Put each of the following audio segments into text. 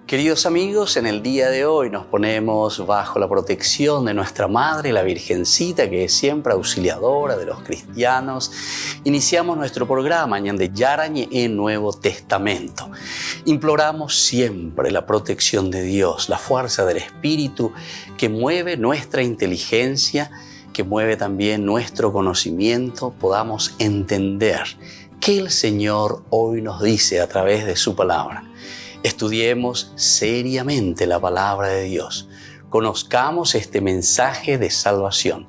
Queridos amigos, en el día de hoy nos ponemos bajo la protección de nuestra Madre, la Virgencita, que es siempre auxiliadora de los cristianos. Iniciamos nuestro programa Ñande Yarañe en Nuevo Testamento. Imploramos siempre la protección de Dios, la fuerza del Espíritu que mueve nuestra inteligencia, que mueve también nuestro conocimiento, podamos entender qué el Señor hoy nos dice a través de su palabra. Estudiemos seriamente la palabra de Dios. Conozcamos este mensaje de salvación.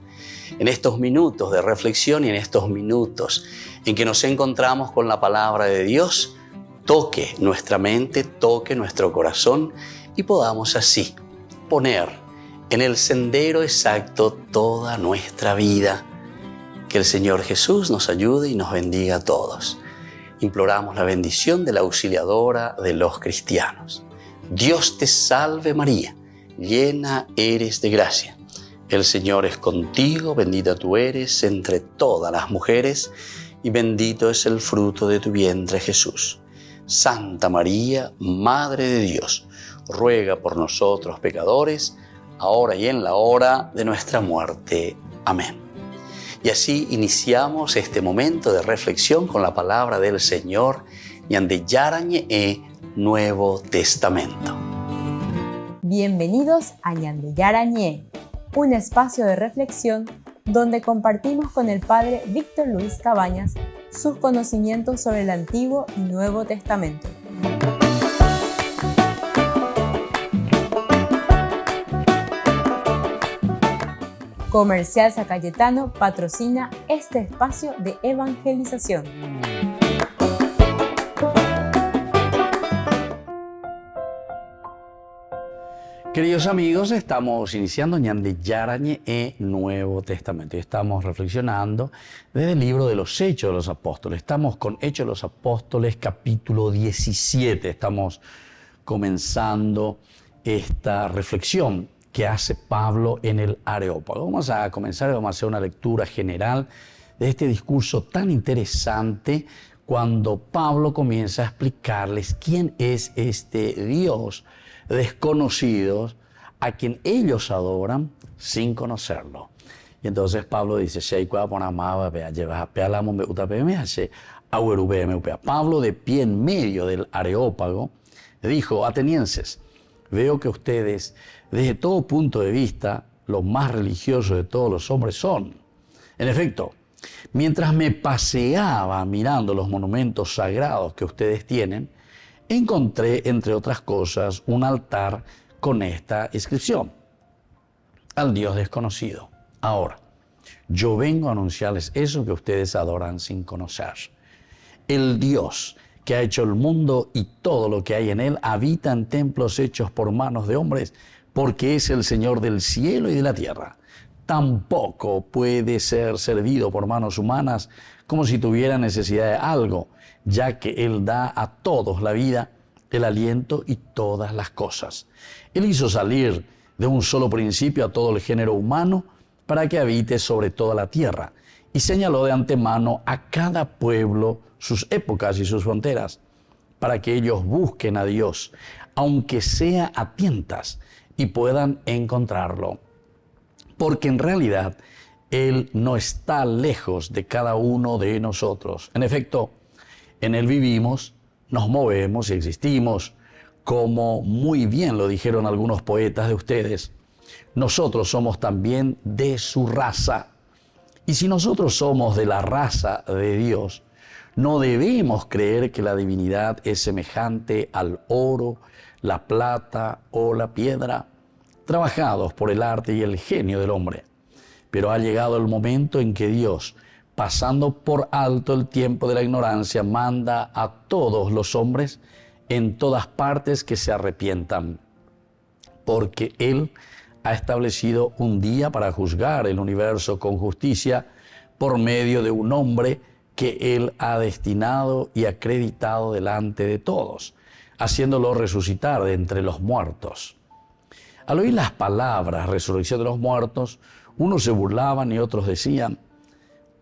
En estos minutos de reflexión y en estos minutos en que nos encontramos con la palabra de Dios, toque nuestra mente, toque nuestro corazón y podamos así poner en el sendero exacto toda nuestra vida. Que el Señor Jesús nos ayude y nos bendiga a todos. Imploramos la bendición de la auxiliadora de los cristianos. Dios te salve María, llena eres de gracia. El Señor es contigo, bendita tú eres entre todas las mujeres y bendito es el fruto de tu vientre Jesús. Santa María, Madre de Dios, ruega por nosotros pecadores, ahora y en la hora de nuestra muerte. Amén. Y así iniciamos este momento de reflexión con la palabra del Señor, Ñande Yarañe Nuevo Testamento. Bienvenidos a Ñande Yarañe, un espacio de reflexión donde compartimos con el Padre Víctor Luis Cabañas sus conocimientos sobre el Antiguo y Nuevo Testamento. Comercial San Cayetano patrocina este espacio de evangelización. Queridos amigos, estamos iniciando Ñande Yarañe Nuevo Testamento y estamos reflexionando desde el libro de los Hechos de los Apóstoles. Estamos con Hechos de los Apóstoles capítulo 17. Estamos comenzando esta reflexión que hace Pablo en el Areópago. Vamos a comenzar y vamos a hacer una lectura general de este discurso tan interesante cuando Pablo comienza a explicarles quién es este Dios desconocido a quien ellos adoran sin conocerlo. Y entonces Pablo dice, Pablo, de pie en medio del Areópago, dijo: atenienses, veo que ustedes, desde todo punto de vista, los más religiosos de todos los hombres son. En efecto, mientras me paseaba mirando los monumentos sagrados que ustedes tienen, encontré, entre otras cosas, un altar con esta inscripción: al Dios desconocido. Ahora, yo vengo a anunciarles eso que ustedes adoran sin conocer. El Dios que ha hecho el mundo y todo lo que hay en él, habita en templos hechos por manos de hombres, porque es el Señor del cielo y de la tierra. Tampoco puede ser servido por manos humanas como si tuviera necesidad de algo, ya que Él da a todos la vida, el aliento y todas las cosas. Él hizo salir de un solo principio a todo el género humano para que habite sobre toda la tierra, y señaló de antemano a cada pueblo sus épocas y sus fronteras, para que ellos busquen a Dios, aunque sea a tientas, y puedan encontrarlo. Porque en realidad Él no está lejos de cada uno de nosotros. En efecto, en Él vivimos, nos movemos y existimos, como muy bien lo dijeron algunos poetas de ustedes. Nosotros somos también de su raza. Y si nosotros somos de la raza de Dios, no debemos creer que la divinidad es semejante al oro, la plata o la piedra, trabajados por el arte y el genio del hombre. Pero ha llegado el momento en que Dios, pasando por alto el tiempo de la ignorancia, manda a todos los hombres en todas partes que se arrepientan, porque Él ha establecido un día para juzgar el universo con justicia por medio de un hombre que Él ha destinado y acreditado delante de todos, haciéndolo resucitar de entre los muertos. Al oír las palabras resurrección de los muertos, unos se burlaban y otros decían: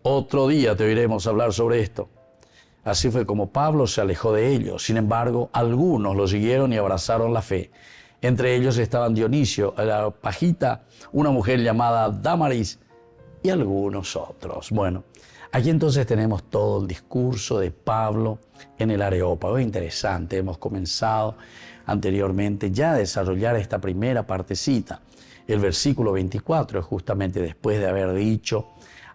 otro día te oiremos hablar sobre esto. Así fue como Pablo se alejó de ellos. Sin embargo, algunos lo siguieron y abrazaron la fe. Entre ellos estaban Dionisio, el Areópagita, una mujer llamada Dámaris y algunos otros. Bueno, aquí entonces tenemos todo el discurso de Pablo en el Areópago. Es interesante, hemos comenzado anteriormente ya a desarrollar esta primera partecita. El versículo 24 es justamente después de haber dicho,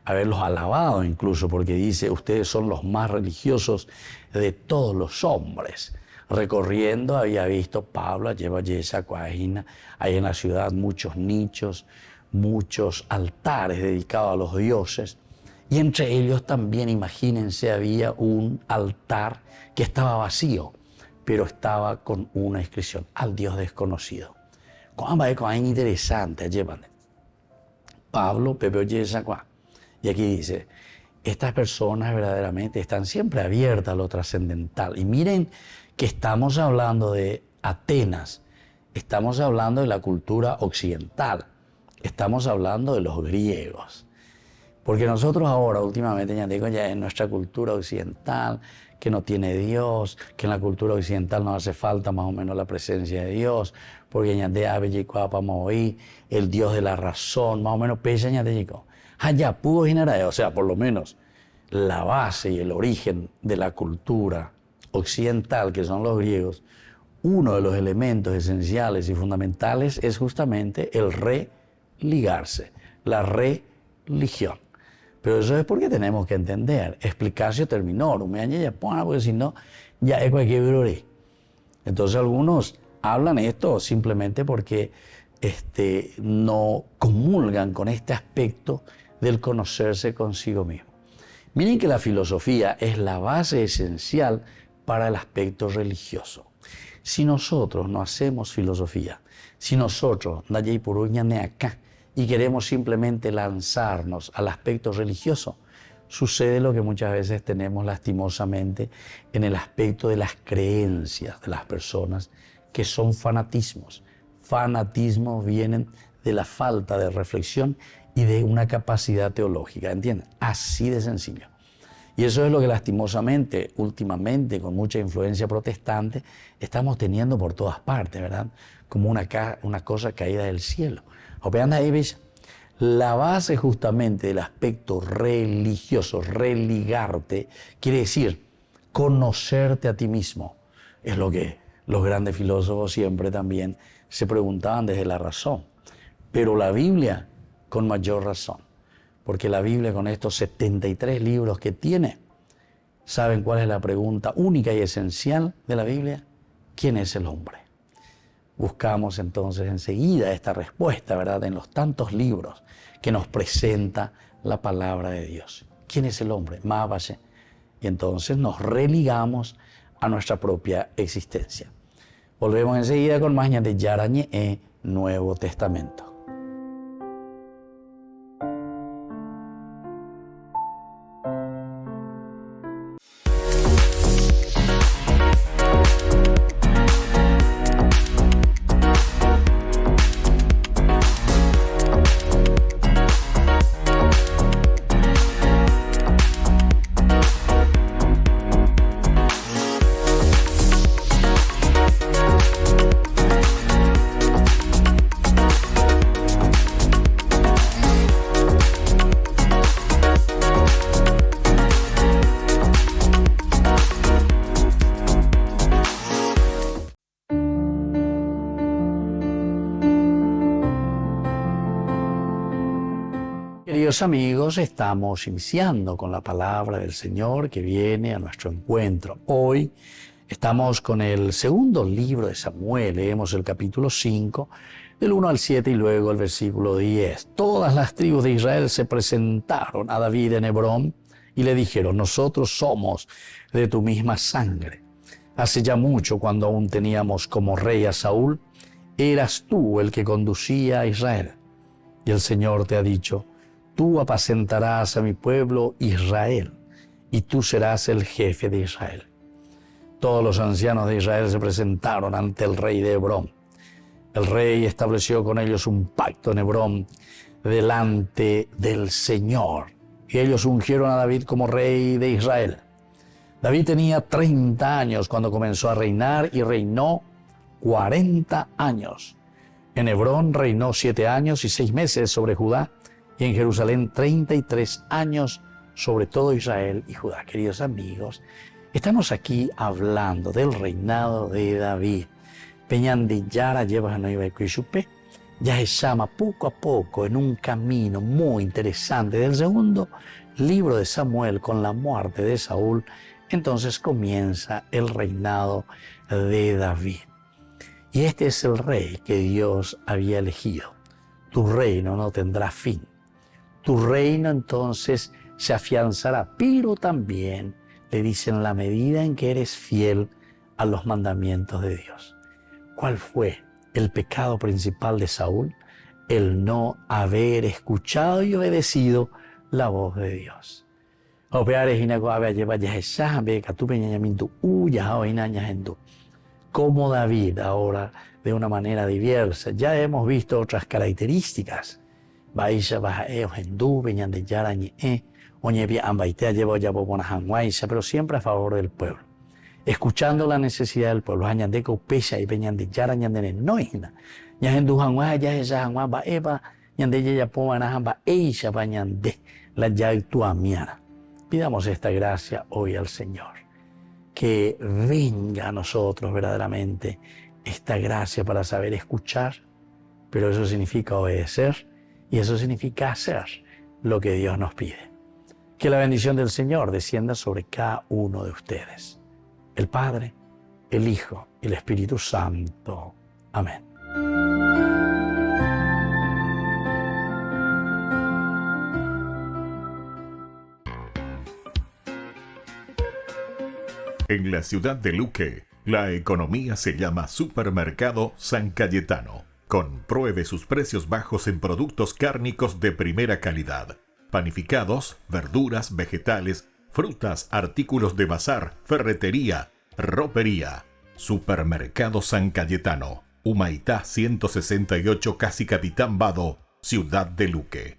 haberlos alabado incluso, porque dice, ustedes son los más religiosos de todos los hombres. Recorriendo había visto Pablo, lleva esa cuagina, hay en la ciudad muchos nichos, muchos altares dedicados a los dioses, y entre ellos también, imagínense, había un altar que estaba vacío, pero estaba con una inscripción, al Dios desconocido. Es interesante, Pablo, Pepe oye esa cuagina. Y aquí dice, estas personas verdaderamente están siempre abiertas a lo trascendental. Y miren que estamos hablando de Atenas, estamos hablando de la cultura occidental, estamos hablando de los griegos. Porque nosotros ahora, últimamente, ya digo, ya en nuestra cultura occidental, que no tiene Dios, que en la cultura occidental nos hace falta más o menos la presencia de Dios, porque ya de el Dios de la razón, más o menos pesa ya de allá pudo generar, o sea, por lo menos la base y el origen de la cultura occidental, que son los griegos, uno de los elementos esenciales y fundamentales es justamente el religarse, la religión. Pero eso es porque tenemos que entender, explicarse terminorum, porque si no, ya es cualquier virulí. Entonces algunos hablan esto simplemente porque no comulgan con este aspecto del conocerse consigo mismo. Miren que la filosofía es la base esencial para el aspecto religioso. Si nosotros no hacemos filosofía, si nosotros acá y queremos simplemente lanzarnos al aspecto religioso, sucede lo que muchas veces tenemos lastimosamente en el aspecto de las creencias de las personas, que son fanatismos. Fanatismos vienen de la falta de reflexión y de una capacidad teológica, ¿entienden? Así de sencillo. Y eso es lo que lastimosamente, últimamente, con mucha influencia protestante, estamos teniendo por todas partes, ¿verdad? Como una cosa caída del cielo. La base justamente del aspecto religioso, religarte, quiere decir conocerte a ti mismo. Es lo que los grandes filósofos siempre también se preguntaban desde la razón. Pero la Biblia con mayor razón, porque la Biblia con estos 73 libros que tiene, ¿saben cuál es la pregunta única y esencial de la Biblia? ¿Quién es el hombre? Buscamos entonces enseguida esta respuesta, ¿verdad?, en los tantos libros que nos presenta la palabra de Dios. ¿Quién es el hombre? Mábase. Y entonces nos religamos a nuestra propia existencia. Volvemos enseguida con más de Yarañe Nuevo Testamento. Queridos amigos, estamos iniciando con la palabra del Señor que viene a nuestro encuentro. Hoy estamos con el segundo libro de Samuel, leemos el capítulo 5, del 1 al 7 y luego el versículo 10. Todas las tribus de Israel se presentaron a David en Hebrón y le dijeron, nosotros somos de tu misma sangre. Hace ya mucho, cuando aún teníamos como rey a Saúl, eras tú el que conducía a Israel. Y el Señor te ha dicho, tú apacentarás a mi pueblo Israel, y tú serás el jefe de Israel. Todos los ancianos de Israel se presentaron ante el rey de Hebrón. El rey estableció con ellos un pacto en Hebrón delante del Señor, y ellos ungieron a David como rey de Israel. David tenía 30 años cuando comenzó a reinar y reinó 40 años. En Hebrón reinó 7 años y 6 meses sobre Judá, y en Jerusalén 33 años sobre todo Israel y Judá. Queridos amigos, estamos aquí hablando del reinado de David. Peñan Yara lleva a Noiva y Cuixupé, ya se llama poco a poco en un camino muy interesante del segundo libro de Samuel con la muerte de Saúl. Entonces comienza el reinado de David. Y este es el rey que Dios había elegido. Tu reino no tendrá fin. Tu reino entonces se afianzará, pero también le dicen la medida en que eres fiel a los mandamientos de Dios. ¿Cuál fue el pecado principal de Saúl? El no haber escuchado y obedecido la voz de Dios. Como David ahora de una manera diversa. Ya hemos visto otras características. Pero siempre a favor del pueblo, escuchando la necesidad del pueblo. Pidamos esta gracia hoy al Señor, que venga a nosotros verdaderamente esta gracia para saber escuchar, pero eso significa obedecer y eso significa hacer lo que Dios nos pide. Que la bendición del Señor descienda sobre cada uno de ustedes, el Padre, el Hijo y el Espíritu Santo. Amén. En la ciudad de Luque, la economía se llama Supermercado San Cayetano. Compruebe sus precios bajos en productos cárnicos de primera calidad. Panificados, verduras, vegetales, frutas, artículos de bazar, ferretería, ropería. Supermercado San Cayetano, Humaitá 168, Casi Capitán Vado, ciudad de Luque.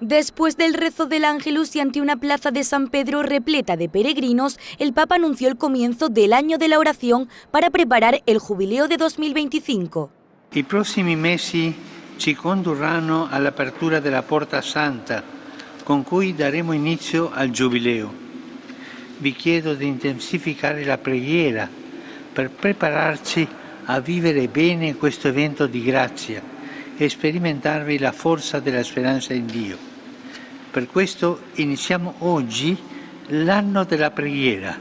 Después del rezo del Ángelus y ante una plaza de San Pedro repleta de peregrinos, el Papa anunció el comienzo del año de la oración para preparar el jubileo de 2025. I prossimi mesi ci condurranno all'apertura della Porta Santa, con cui daremo inizio al Giubileo. Vi chiedo di intensificare la preghiera per prepararci a vivere bene questo evento di grazia e sperimentarvi la forza della speranza in Dio. Per questo iniziamo oggi l'anno della preghiera,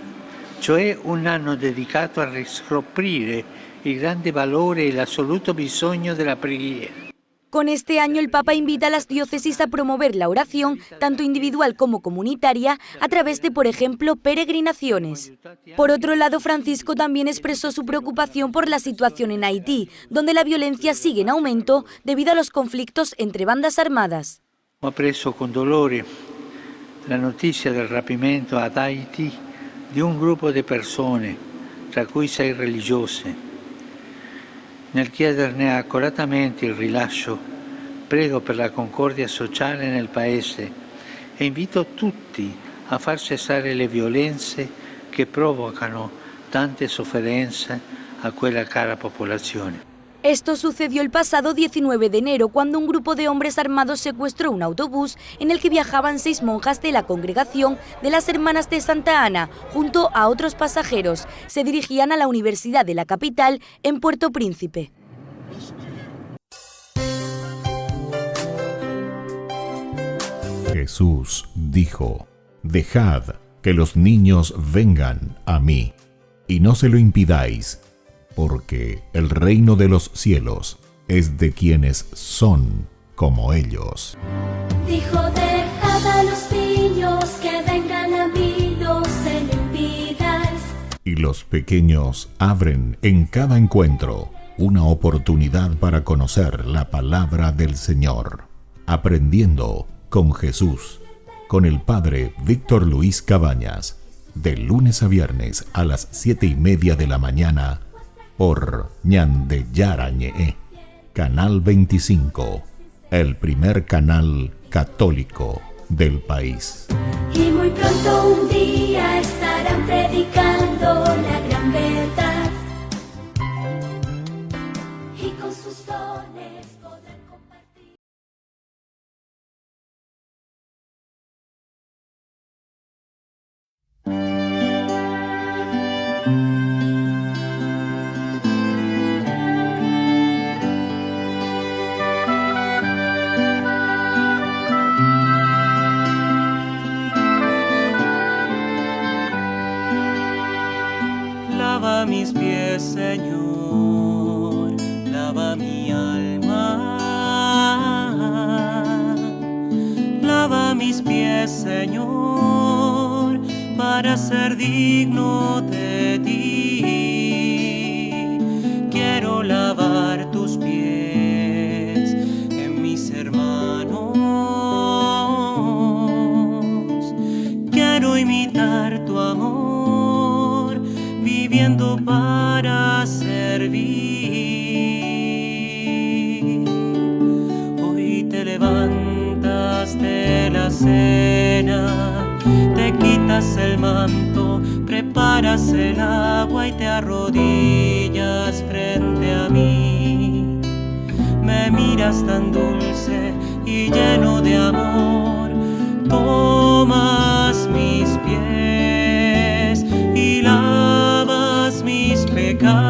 cioè un anno dedicato a riscoprire il grande valore e l'assoluto bisogno della preghiera. Con este año el Papa invita a las diócesis a promover la oración, tanto individual como comunitaria, a través de, por ejemplo, peregrinaciones. Por otro lado, Francisco también expresó su preocupación por la situación en Haití, donde la violencia sigue en aumento debido a los conflictos entre bandas armadas. Ho appreso con dolore la notizia del rapimento ad Haiti di un gruppo di persone, tra cui 6 religiose. Nel chiederne accuratamente il rilascio, prego per la concordia sociale nel Paese e invito tutti a far cessare le violenze che provocano tante sofferenze a quella cara popolazione. Esto sucedió el pasado 19 de enero, cuando un grupo de hombres armados secuestró un autobús en el que viajaban 6 monjas de la congregación de las Hermanas de Santa Ana, junto a otros pasajeros. Se dirigían a la Universidad de la capital, en Puerto Príncipe. Jesús dijo: «Dejad que los niños vengan a mí, y no se lo impidáis, porque el reino de los cielos es de quienes son como ellos». Dijo: dejad a los niños que vengan a mí, no se lo impidáis. Y los pequeños abren en cada encuentro una oportunidad para conocer la palabra del Señor, aprendiendo con Jesús, con el Padre Víctor Luis Cabañas, de lunes a viernes a las 7:30 de la mañana, por Ñande Yarañe, Canal 25, el primer canal católico del país. Y muy pronto un día estarán predicando la gran verdad. Y con sus dones podrán compartir. Lava mis pies, Señor, lava mi alma. Lava mis pies, Señor, para ser digno de ti. Quiero lavar tus pies en mis hermanos. Quiero imitar tu amor, viviendo para servir. Hoy te levantas de la cena, te quitas el manto, preparas el agua y te arrodillas frente a mí. Me miras tan dulce y lleno de amor, tomas mis pies y lavas mis pecados.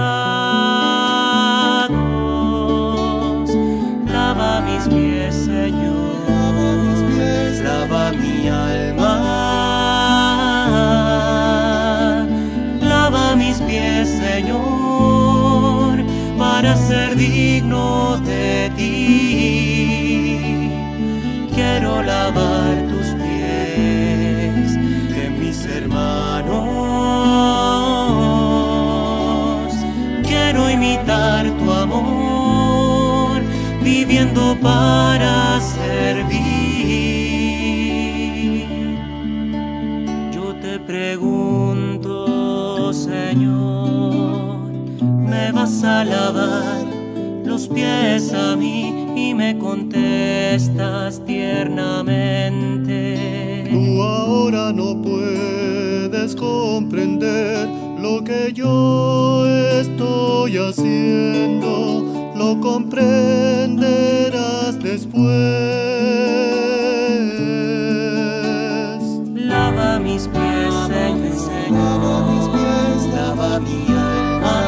Lava mis pies, Señor, lava mi alma. Lava mis pies, Señor, para ser digno de ti. Quiero lavar tus pies de mis hermanos. Quiero imitar tu amor, viviendo para servir. Yo te pregunto, Señor, ¿me vas a lavar los pies a mí? Y me contestas tiernamente. Tú ahora no puedes comprender lo que yo estoy haciendo, lo comprenderás después. Lava mis pies, Señor, lava mis pies, lava mi alma.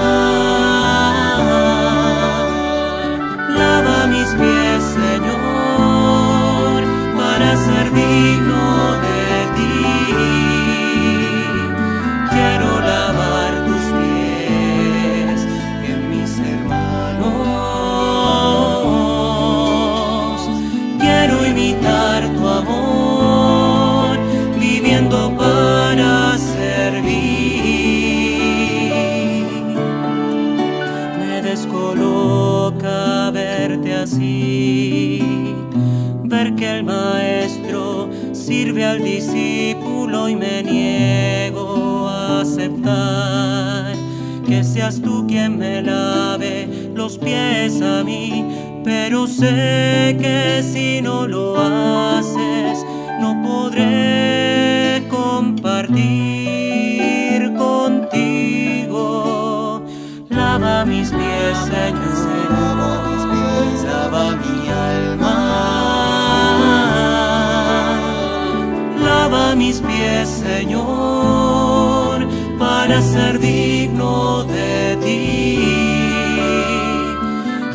Lava mis pies, Señor, para ser digno de ti. Quiero lavar tus pies en mis hermanos. Quiero imitar tu amor, viviendo para servir. Me descoloca verte así, ver que el maestro sirve al discípulo y me niego a aceptar que seas tú quien me lave los pies a mí. Pero sé que si no lo haces, no podré compartir contigo. Lava mis pies, Señor, lava mis pies, lava mi alma. Lava mis pies, Señor, para ser digno de ti.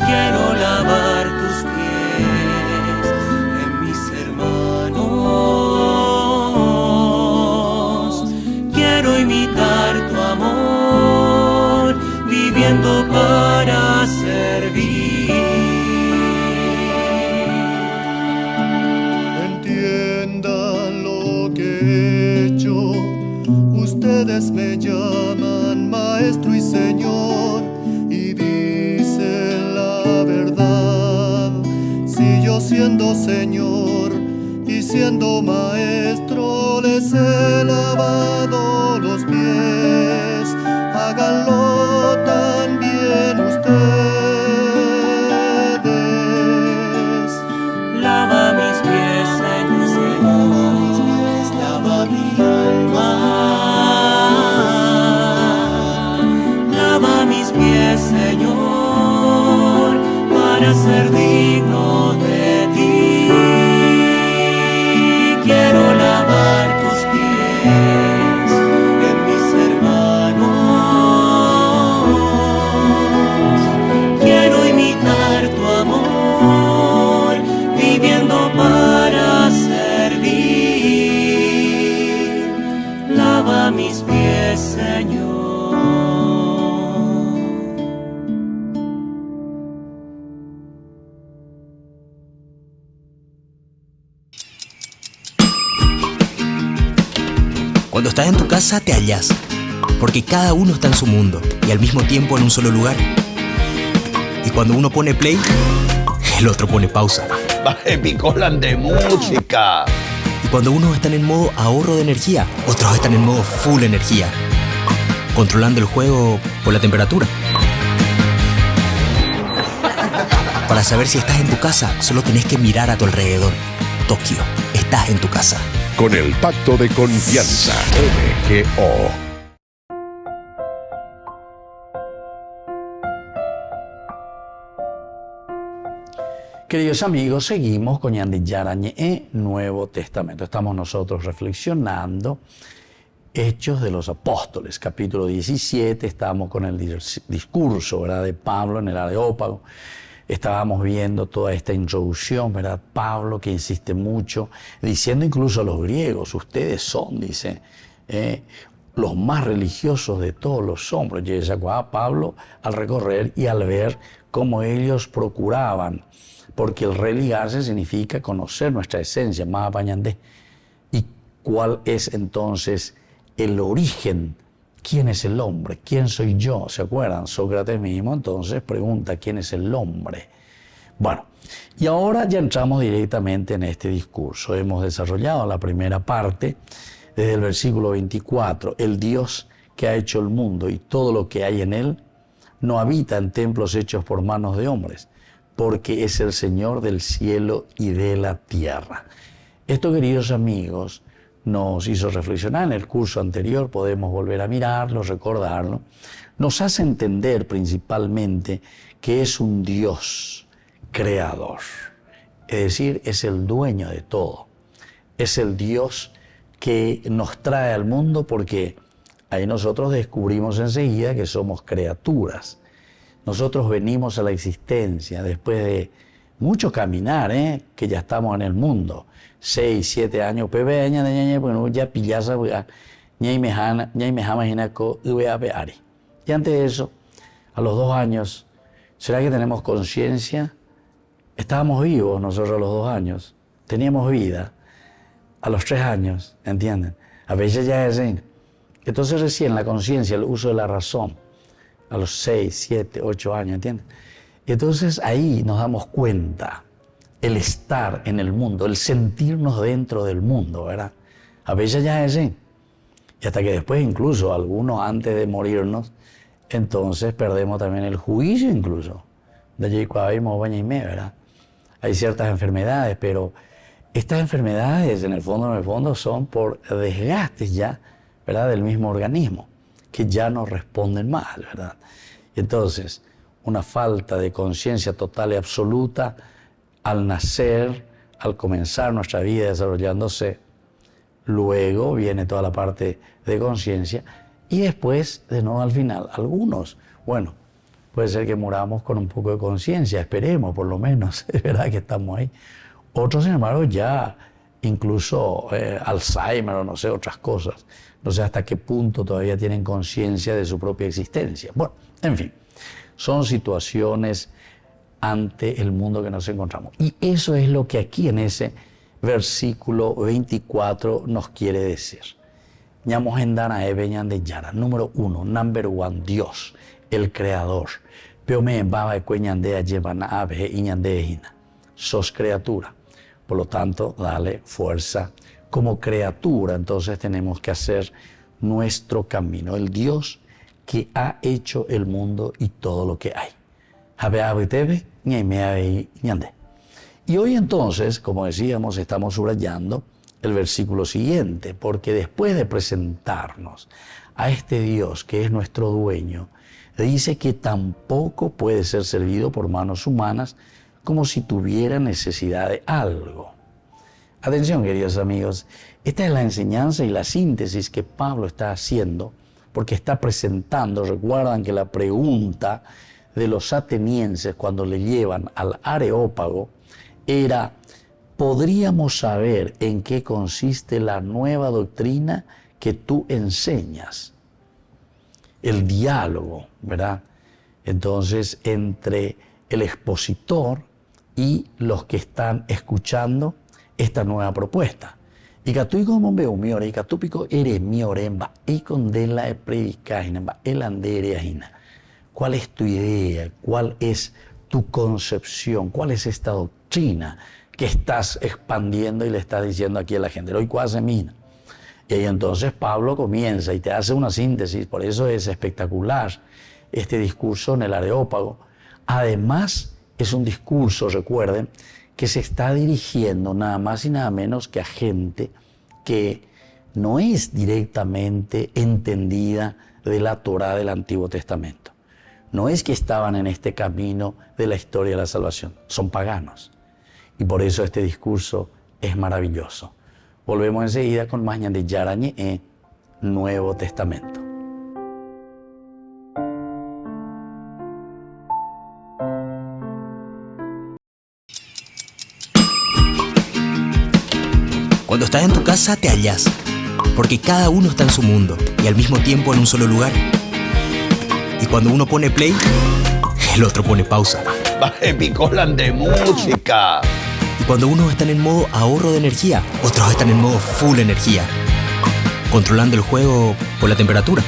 Quiero lavar tus pies en mis hermanos. Quiero imitar tu amor, viviendo para servir. Entiendan lo que he hecho. Ustedes me llaman Maestro y Señor y dicen la verdad. Si yo siendo Señor y siendo Maestro les he lavado los pies, háganlo también ustedes. mi alma. Lava mis pies, Señor, para ser digno de ti. Quiero lavar tus pies en mis hermanos. Quiero imitar tu amor, viviendo para servir. Lava mis pies, Señor. Cuando estás en tu casa te hallas, porque cada uno está en su mundo y al mismo tiempo en un solo lugar. Y cuando uno pone play, el otro pone pausa. Baje picolan de música. Y cuando unos están en modo ahorro de energía, otros están en modo full energía, controlando el juego por la temperatura. Para saber si estás en tu casa, solo tenés que mirar a tu alrededor. Tokio, estás en tu casa. Con el Pacto de Confianza, MGO. Queridos amigos, seguimos con Ñande Yarañe en Nuevo Testamento. Estamos nosotros reflexionando Hechos de los Apóstoles, capítulo 17. Estamos con el discurso, ¿verdad?, de Pablo en el Areópago. Estábamos viendo toda esta introducción, ¿verdad? Pablo que insiste mucho, diciendo incluso a los griegos, ustedes son, dice, los más religiosos de todos los hombres. Y se acuerda Pablo al recorrer y al ver cómo ellos procuraban, porque el religarse significa conocer nuestra esencia, más apañandé. ¿Y cuál es entonces el origen? ¿Quién es el hombre? ¿Quién soy yo? ¿Se acuerdan? Sócrates mismo entonces pregunta ¿quién es el hombre? Bueno, y ahora ya entramos directamente en este discurso. Hemos desarrollado la primera parte desde el versículo 24. El Dios que ha hecho el mundo y todo lo que hay en él no habita en templos hechos por manos de hombres, porque es el Señor del cielo y de la tierra. Esto, queridos amigos, nos hizo reflexionar en el curso anterior, podemos volver a mirarlo, recordarlo. Nos hace entender principalmente que es un Dios creador, es decir, es el dueño de todo. Es el Dios que nos trae al mundo porque ahí nosotros descubrimos enseguida que somos criaturas. Nosotros venimos a la existencia después de mucho caminar, que ya estamos en el mundo. 6, 7 años, ya pillaza, y antes de eso, a los 2 años, ¿será que tenemos conciencia? Estábamos vivos nosotros a los 2 años, teníamos vida. A los 3 años, ¿entienden? A veces ya es así. Entonces recién la conciencia, el uso de la razón, a los 6, 7, 8 años, ¿entienden? Y entonces ahí nos damos cuenta el estar en el mundo, el sentirnos dentro del mundo, ¿verdad? A veces ya es así. Y hasta que después incluso algunos antes de morirnos, entonces perdemos también el juicio incluso. De allí cuando baña y me, ¿verdad? Hay ciertas enfermedades, pero estas enfermedades en el fondo son por desgastes ya, ¿verdad?, del mismo organismo, que ya no responden más, ¿verdad? Y entonces, una falta de conciencia total y absoluta al nacer, al comenzar nuestra vida desarrollándose. Luego viene toda la parte de conciencia y después, de nuevo al final, algunos, bueno, puede ser que muramos con un poco de conciencia, esperemos por lo menos, es verdad que estamos ahí. Otros, sin embargo, ya incluso Alzheimer o no sé, otras cosas. No sé hasta qué punto todavía tienen conciencia de su propia existencia. Bueno, en fin, son situaciones ante el mundo que nos encontramos. Y eso es lo que aquí en ese versículo 24 nos quiere decir. Número 1, number 1, Dios, el creador. Sos criatura. Por lo tanto, dale fuerza. Como criatura, entonces tenemos que hacer nuestro camino. El Dios que ha hecho el mundo y todo lo que hay. Y hoy entonces, como decíamos, estamos subrayando el versículo siguiente, porque después de presentarnos a este Dios que es nuestro dueño, dice que tampoco puede ser servido por manos humanas como si tuviera necesidad de algo. Atención, queridos amigos, esta es la enseñanza y la síntesis que Pablo está haciendo, porque está presentando, recuerdan que la pregunta de los atenienses cuando le llevan al Areópago era: ¿podríamos saber en qué consiste la nueva doctrina que tú enseñas? El diálogo, ¿verdad? Entonces, entre el expositor y los que están escuchando esta nueva propuesta. Y catuico mombe umiore, y catúpico ere mioremba, y condela e predicaina, el andereaina. ¿Cuál es tu idea? ¿Cuál es tu concepción? ¿Cuál es esta doctrina que estás expandiendo y le estás diciendo aquí a la gente? Hoy cuase mina. Y ahí entonces Pablo comienza y te hace una síntesis, por eso es espectacular este discurso en el Areópago. Además, es un discurso, recuerden, que se está dirigiendo nada más y nada menos que a gente que no es directamente entendida de la Torá del Antiguo Testamento. No es que estaban en este camino de la historia de la salvación, son paganos. Y por eso este discurso es maravilloso. Volvemos enseguida con Mañan de Yarañe en Nuevo Testamento. Cuando estás en tu casa te hallas, porque cada uno está en su mundo y al mismo tiempo en un solo lugar. Y cuando uno pone play, el otro pone pausa. Epicolan de música. Y cuando unos están en modo ahorro de energía, otros están en modo full energía, controlando el juego por la temperatura.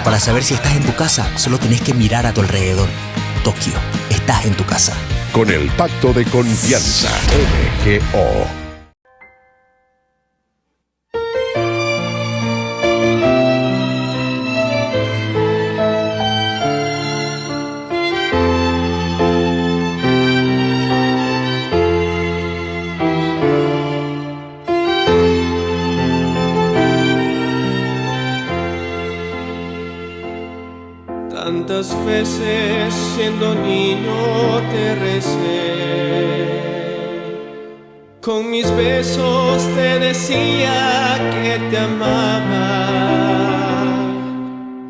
Para saber si estás en tu casa, solo tenés que mirar a tu alrededor. Tokio, estás en tu casa. Con el Pacto de Confianza, MGO. Tantas veces siendo niño te recé, con mis besos te decía que te amaba.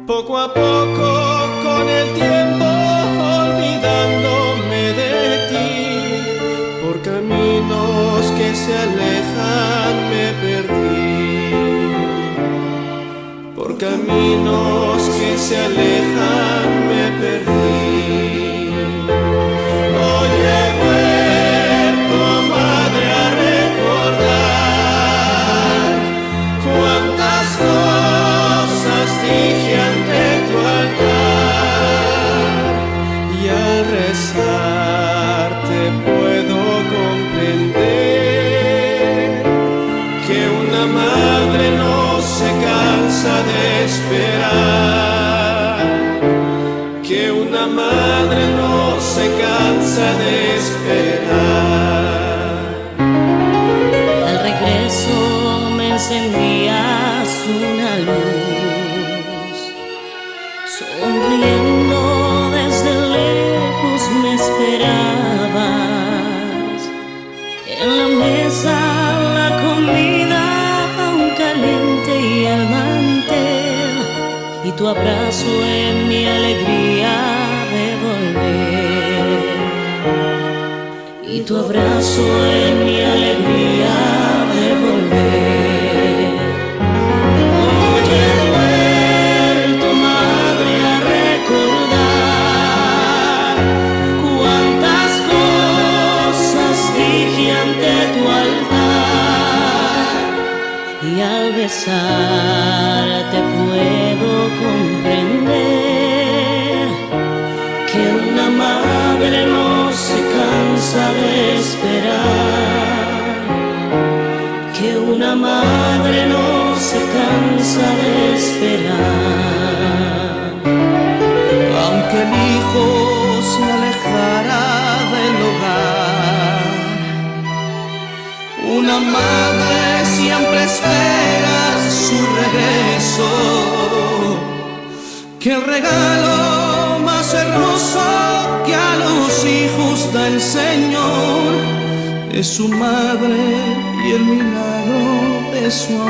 Poco a poco con el tiempo olvidándome de ti, por caminos que se alejan me perdí, por caminos que se alejan me perdí. Hoy he vuelto, madre, a recordar cuántas cosas dije ante tu altar, y al rezar te puedo comprender que una madre no se cansa de esperar, que una madre no se cansa de esperar. Al regreso me encendías una luz, sonriendo desde lejos me esperabas. En la mesa la comida aún caliente y el mantel, y tu abrazo en mi alegría de volver, y tu abrazo en mi alegría de volver. Hoy he vuelto, madre, a recordar cuántas cosas dije ante tu altar, y al besarte puedo comprender que una madre no se cansa de esperar, que una madre no se cansa de esperar. Aunque el hijo se alejara del hogar, una madre siempre espera su regreso. Que el regalo más hermoso que a los hijos da el Señor es su madre y el milagro de su amor.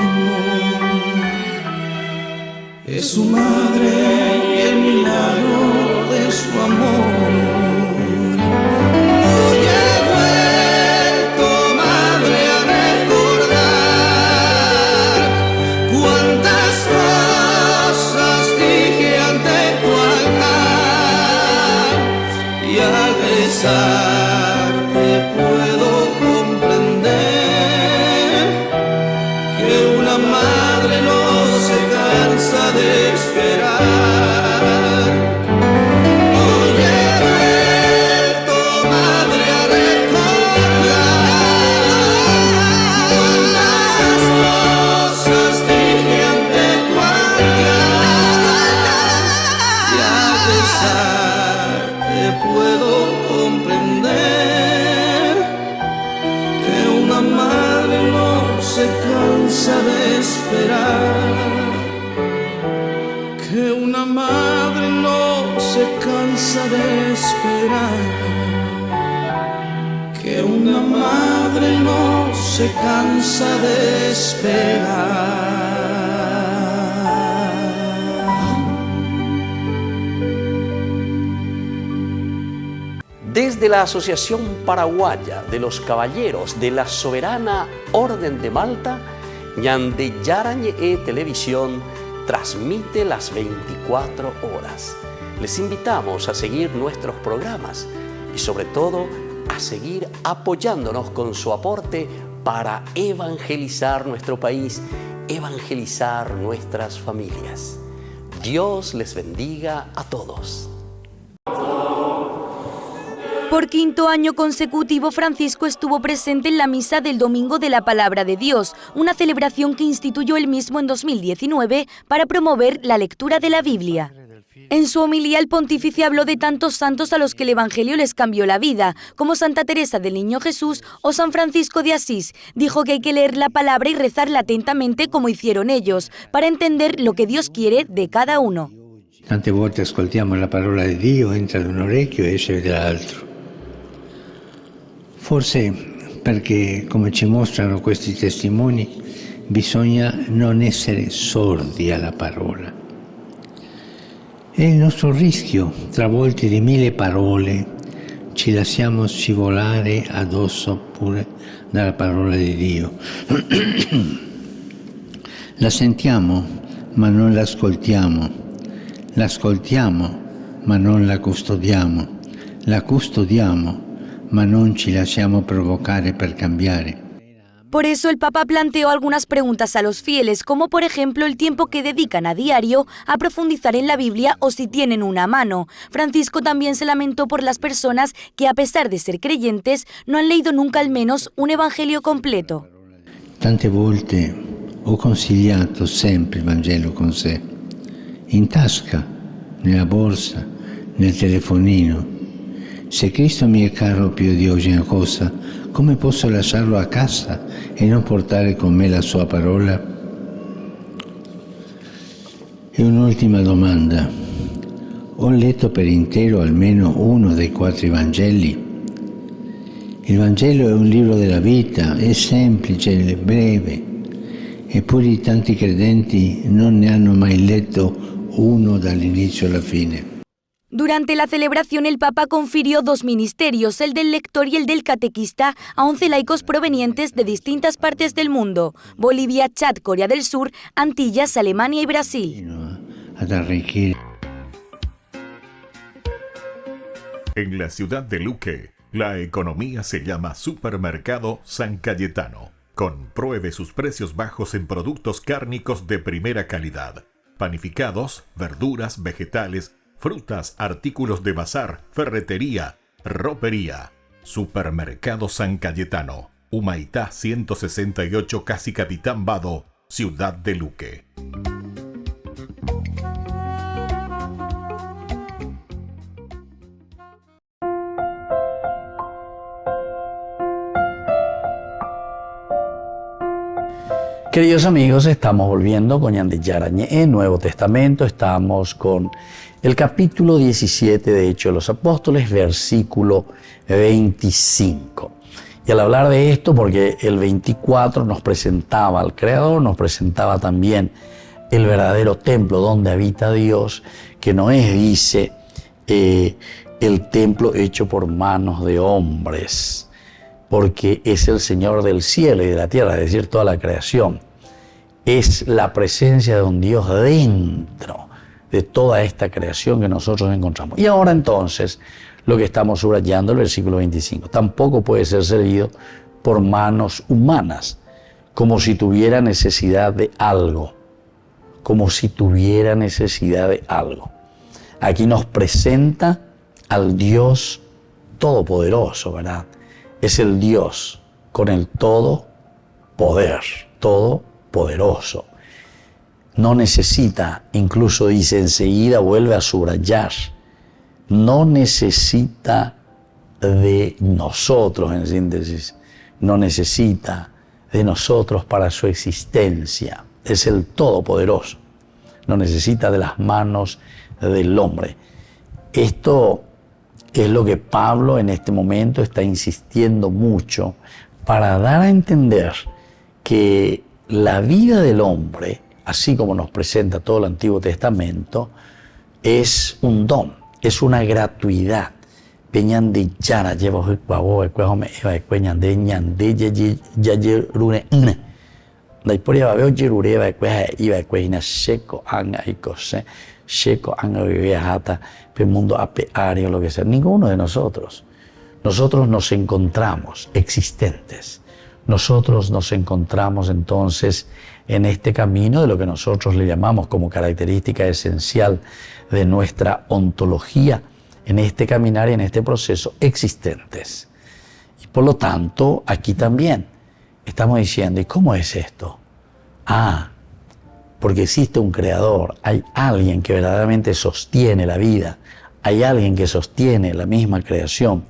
Es su madre y el milagro de su amor. Te puedo comprender que una madre no se cansa de esperar. Hoy he vuelto, madre, a recordar cuántas cosas dije ante tu altar, y a pesar te puedo comprender que una madre no se cansa de esperar, que una madre no se cansa de esperar, que una madre no se cansa de esperar. Desde la Asociación Paraguaya de los Caballeros de la Soberana Orden de Malta, Ñande Yarañe Televisión transmite las 24 horas. Les invitamos a seguir nuestros programas y sobre todo a seguir apoyándonos con su aporte para evangelizar nuestro país, evangelizar nuestras familias. Dios les bendiga a todos. Por quinto año consecutivo, Francisco estuvo presente en la misa del Domingo de la Palabra de Dios, una celebración que instituyó él mismo en 2019 para promover la lectura de la Biblia. En su homilía, el pontífice habló de tantos santos a los que el Evangelio les cambió la vida, como Santa Teresa del Niño Jesús o San Francisco de Asís. Dijo que hay que leer la palabra y rezarla atentamente como hicieron ellos, para entender lo que Dios quiere de cada uno. Tante volte ascoltiamo la parola di Dio, entra da un orecchio e esce dall'altro. Forse perché, come ci mostrano questi testimoni, bisogna non essere sordi alla parola. È il nostro rischio, travolti di 1000 parole, ci lasciamo scivolare addosso pure dalla parola di Dio. La sentiamo, ma non l'ascoltiamo. L'ascoltiamo, ma non la custodiamo. La custodiamo, ma non ci lasciamo provocare per cambiare. Por eso el Papa planteó algunas preguntas a los fieles, como por ejemplo el tiempo que dedican a diario a profundizar en la Biblia o si tienen una a mano. Francisco también se lamentó por las personas que, a pesar de ser creyentes, no han leído nunca al menos un evangelio completo. Tante volte ho consigliato sempre il Vangelo con sé, in tasca, nella borsa, nel telefonino. Se Cristo mi è caro più di ogni cosa, come posso lasciarlo a casa e non portare con me la sua parola? E un'ultima domanda. Ho letto per intero almeno uno dei 4 Vangeli? Il Vangelo è un libro della vita, è semplice, è breve, eppure tanti credenti non ne hanno mai letto uno dall'inizio alla fine. Durante la celebración, el Papa confirió 2 ministerios, el del lector y el del catequista, a 11 laicos provenientes de distintas partes del mundo: Bolivia, Chad, Corea del Sur, Antillas, Alemania y Brasil. En la ciudad de Luque, la economía se llama Supermercado San Cayetano. Compruebe sus precios bajos en productos cárnicos de primera calidad, panificados, verduras, vegetales, frutas, artículos de bazar, ferretería, ropería. Supermercado San Cayetano, Humaitá 168, Casi Capitán Vado, Ciudad de Luque. Queridos amigos, estamos volviendo con Ñande Yarañe en Nuevo Testamento. Estamos con el capítulo 17 de Hechos de los Apóstoles, versículo 25. Y al hablar de esto, porque el 24 nos presentaba al Creador, nos presentaba también el verdadero templo donde habita Dios, que no es, dice, el templo hecho por manos de hombres, porque es el Señor del cielo y de la tierra, es decir, toda la creación. Es la presencia de un Dios dentro de toda esta creación que nosotros encontramos. Y ahora entonces, lo que estamos subrayando, el versículo 25, tampoco puede ser servido por manos humanas, como si tuviera necesidad de algo, como si tuviera necesidad de algo. Aquí nos presenta al Dios todopoderoso, ¿verdad? Es el Dios con el todo poder, todopoderoso. No necesita, incluso dice enseguida, vuelve a subrayar, no necesita de nosotros, en síntesis, no necesita de nosotros para su existencia. Es el todopoderoso, no necesita de las manos del hombre. Esto es lo que Pablo en este momento está insistiendo mucho para dar a entender que la vida del hombre, así como nos presenta todo el Antiguo Testamento, es un don, es una gratuidad. Peñande yara lleva huecuabo, huecuame, huecueñande, ñande, yayerune, la historia va a ver yerureva, huecueina, seco, anga y cose, seco, anga, viajata, el mundo apeario, lo que sea. Ninguno de nosotros. Nosotros nos encontramos existentes. Nosotros nos encontramos entonces en este camino de lo que nosotros le llamamos como característica esencial de nuestra ontología, en este caminar y en este proceso existentes. Y por lo tanto, aquí también estamos diciendo, ¿y cómo es esto? Porque existe un creador, hay alguien que verdaderamente sostiene la vida, hay alguien que sostiene la misma creación.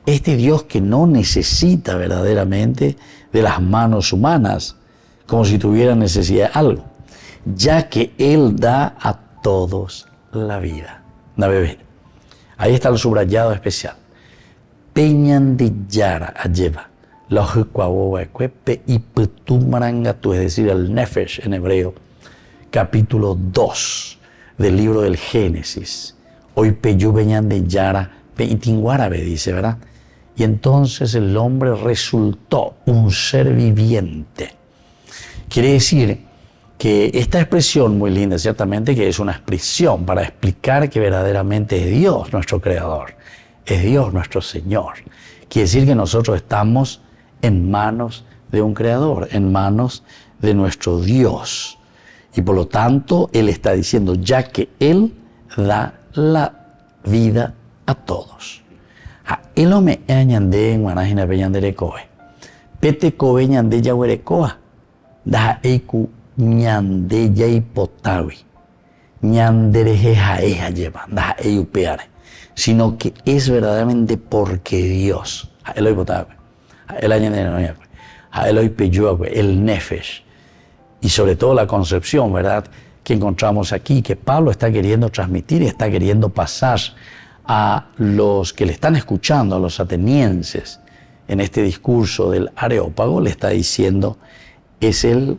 Este Dios que no necesita verdaderamente de las manos humanas, como si tuviera necesidad de algo, ya que Él da a todos la vida. Ahí está el subrayado especial. Peñan de Yara lleva los Huecuahuecuepe y Petumarangatu, es decir, el Nefesh en hebreo, capítulo 2 del libro del Génesis. Hoy Peyu Peñan de Yara, Peitinguárabe dice, ¿verdad? Y entonces el hombre resultó un ser viviente. Quiere decir que esta expresión muy linda, ciertamente que es una expresión para explicar que verdaderamente es Dios nuestro Creador, es Dios nuestro Señor. Quiere decir que nosotros estamos en manos de un Creador, en manos de nuestro Dios. Y por lo tanto, Él está diciendo, ya que Él da la vida a todos. El hombre añande en guanajina peñandere coe. Pete coe ñande yahuerecoa. Da eiku ñande yaipotawi. Ñandereje jaeja lleva. Da eyupeare. Sino que es verdaderamente porque Dios. Eloi potawi. El añande no Eloi peyuawe. El nefesh. Y sobre todo la concepción, ¿verdad?, que encontramos aquí, que Pablo está queriendo transmitir y está queriendo pasar a los que le están escuchando, a los atenienses, en este discurso del Areópago, le está diciendo, es Él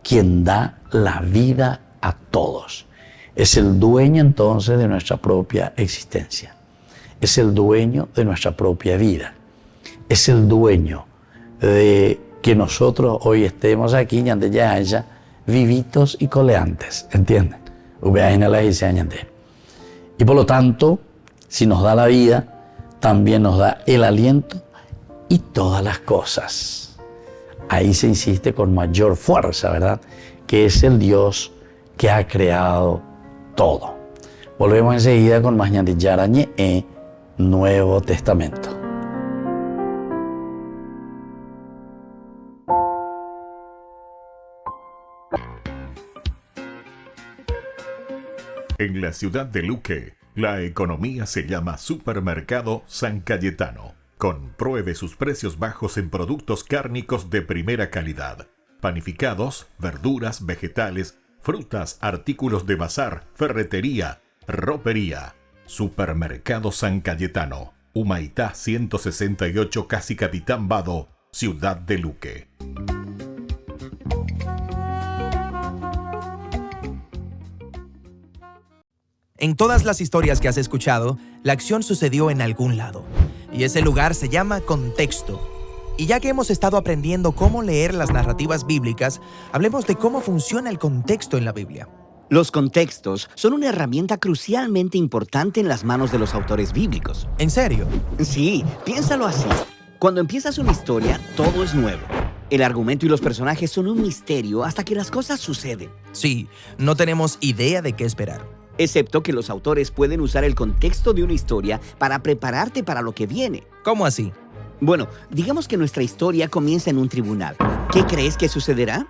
quien da la vida a todos. Es el dueño entonces de nuestra propia existencia. Es el dueño de nuestra propia vida. Es el dueño de que nosotros hoy estemos aquí, ya vivitos y coleantes, ¿entienden? Y por lo tanto, si nos da la vida, también nos da el aliento y todas las cosas. Ahí se insiste con mayor fuerza, ¿verdad?, que es el Dios que ha creado todo. Volvemos enseguida con más Ñande Yarañe en Nuevo Testamento. En la ciudad de Luque, la economía se llama Supermercado San Cayetano. Compruebe sus precios bajos en productos cárnicos de primera calidad, panificados, verduras, vegetales, frutas, artículos de bazar, ferretería, ropería. Supermercado San Cayetano, Humaitá 168, Casi Capitán Vado, Ciudad de Luque. En todas las historias que has escuchado, la acción sucedió en algún lado. Y ese lugar se llama contexto. Y ya que hemos estado aprendiendo cómo leer las narrativas bíblicas, hablemos de cómo funciona el contexto en la Biblia. Los contextos son una herramienta crucialmente importante en las manos de los autores bíblicos. ¿En serio? Sí, piénsalo así. Cuando empiezas una historia, todo es nuevo. El argumento y los personajes son un misterio hasta que las cosas suceden. Sí, no tenemos idea de qué esperar. Excepto que los autores pueden usar el contexto de una historia para prepararte para lo que viene. ¿Cómo así? Bueno, digamos que nuestra historia comienza en un tribunal. ¿Qué crees que sucederá?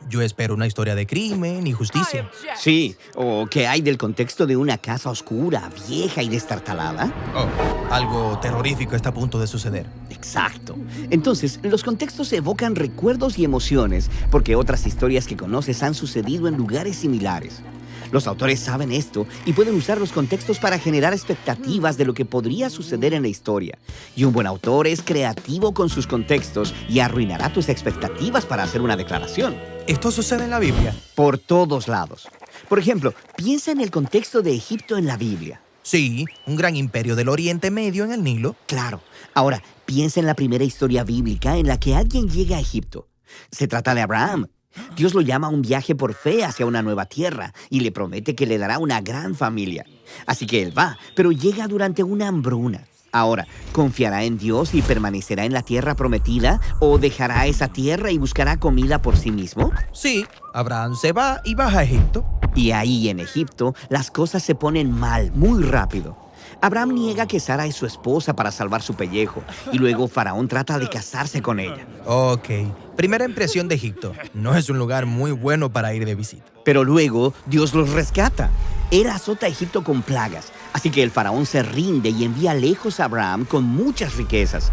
Yo espero una historia de crimen y justicia. Sí, o ¿qué hay del contexto de una casa oscura, vieja y destartalada? Oh, algo terrorífico está a punto de suceder. Exacto. Entonces, los contextos evocan recuerdos y emociones porque otras historias que conoces han sucedido en lugares similares. Los autores saben esto y pueden usar los contextos para generar expectativas de lo que podría suceder en la historia. Y un buen autor es creativo con sus contextos y arruinará tus expectativas para hacer una declaración. ¿Esto sucede en la Biblia? Por todos lados. Por ejemplo, piensa en el contexto de Egipto en la Biblia. Sí, un gran imperio del Oriente Medio en el Nilo. Claro. Ahora, piensa en la primera historia bíblica en la que alguien llega a Egipto. Se trata de Abraham. Dios lo llama a un viaje por fe hacia una nueva tierra y le promete que le dará una gran familia. Así que él va, pero llega durante una hambruna. Ahora, ¿confiará en Dios y permanecerá en la tierra prometida o dejará esa tierra y buscará comida por sí mismo? Sí, Abraham se va y baja a Egipto. Y ahí en Egipto las cosas se ponen mal muy rápido. Abraham niega que Sara es su esposa para salvar su pellejo y luego Faraón trata de casarse con ella. Ok, primera impresión de Egipto. No es un lugar muy bueno para ir de visita. Pero luego Dios los rescata. Él azota a Egipto con plagas, así que el faraón se rinde y envía lejos a Abraham con muchas riquezas.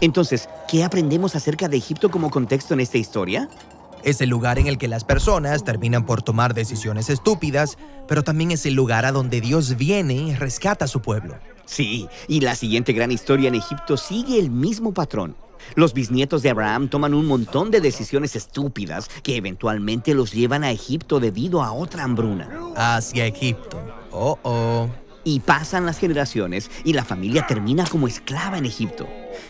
Entonces, ¿qué aprendemos acerca de Egipto como contexto en esta historia? Es el lugar en el que las personas terminan por tomar decisiones estúpidas, pero también es el lugar a donde Dios viene y rescata a su pueblo. Sí, y la siguiente gran historia en Egipto sigue el mismo patrón. Los bisnietos de Abraham toman un montón de decisiones estúpidas que eventualmente los llevan a Egipto debido a otra hambruna. Hacia Egipto. Y pasan las generaciones y la familia termina como esclava en Egipto.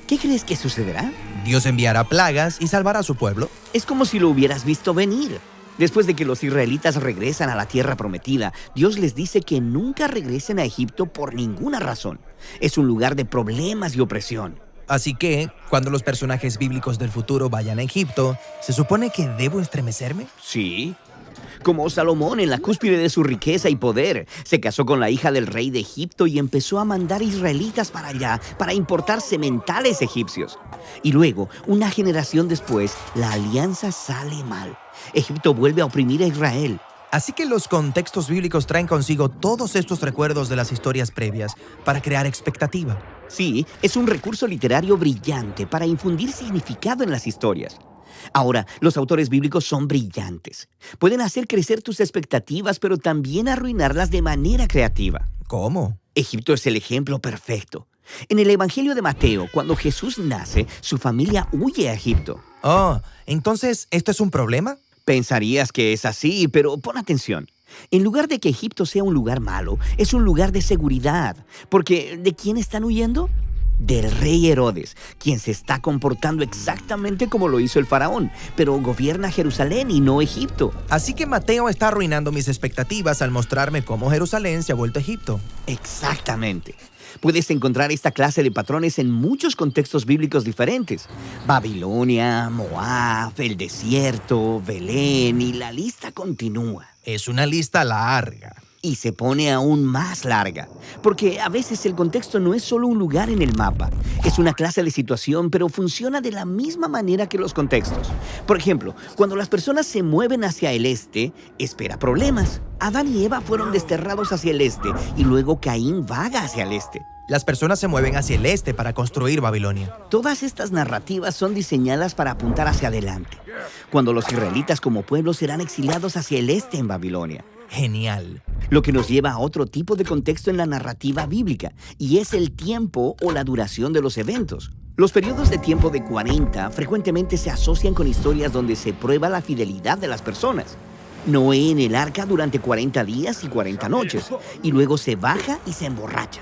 ¿Qué crees que sucederá? Dios enviará plagas y salvará a su pueblo. Es como si lo hubieras visto venir. Después de que los israelitas regresan a la tierra prometida, Dios les dice que nunca regresen a Egipto por ninguna razón. Es un lugar de problemas y opresión. Así que, cuando los personajes bíblicos del futuro vayan a Egipto, ¿se supone que debo estremecerme? Sí. Como Salomón en la cúspide de su riqueza y poder, se casó con la hija del rey de Egipto y empezó a mandar israelitas para allá para importar sementales egipcios. Y luego, una generación después, la alianza sale mal. Egipto vuelve a oprimir a Israel. Así que los contextos bíblicos traen consigo todos estos recuerdos de las historias previas para crear expectativa. Sí, es un recurso literario brillante para infundir significado en las historias. Ahora, los autores bíblicos son brillantes. Pueden hacer crecer tus expectativas, pero también arruinarlas de manera creativa. ¿Cómo? Egipto es el ejemplo perfecto. En el Evangelio de Mateo, cuando Jesús nace, su familia huye a Egipto. Oh, ¿entonces esto es un problema? Pensarías que es así, pero pon atención. En lugar de que Egipto sea un lugar malo, es un lugar de seguridad. Porque, ¿de quién están huyendo? Del rey Herodes, quien se está comportando exactamente como lo hizo el faraón, pero gobierna Jerusalén y no Egipto. Así que Mateo está arruinando mis expectativas al mostrarme cómo Jerusalén se ha vuelto a Egipto. Exactamente. Puedes encontrar esta clase de patrones en muchos contextos bíblicos diferentes. Babilonia, Moab, el desierto, Belén y la lista continúa. Es una lista larga. Y se pone aún más larga, porque a veces el contexto no es solo un lugar en el mapa, es una clase de situación, pero funciona de la misma manera que los contextos. Por ejemplo, cuando las personas se mueven hacia el este, espera problemas. Adán y Eva fueron desterrados hacia el este, y luego Caín vaga hacia el este. Las personas se mueven hacia el este para construir Babilonia. Todas estas narrativas son diseñadas para apuntar hacia adelante, cuando los israelitas como pueblo serán exiliados hacia el este en Babilonia. Genial. Lo que nos lleva a otro tipo de contexto en la narrativa bíblica, y es el tiempo o la duración de los eventos. Los periodos de tiempo de 40 frecuentemente se asocian con historias donde se prueba la fidelidad de las personas. Noé en el arca durante 40 días y 40 noches, y luego se baja y se emborracha.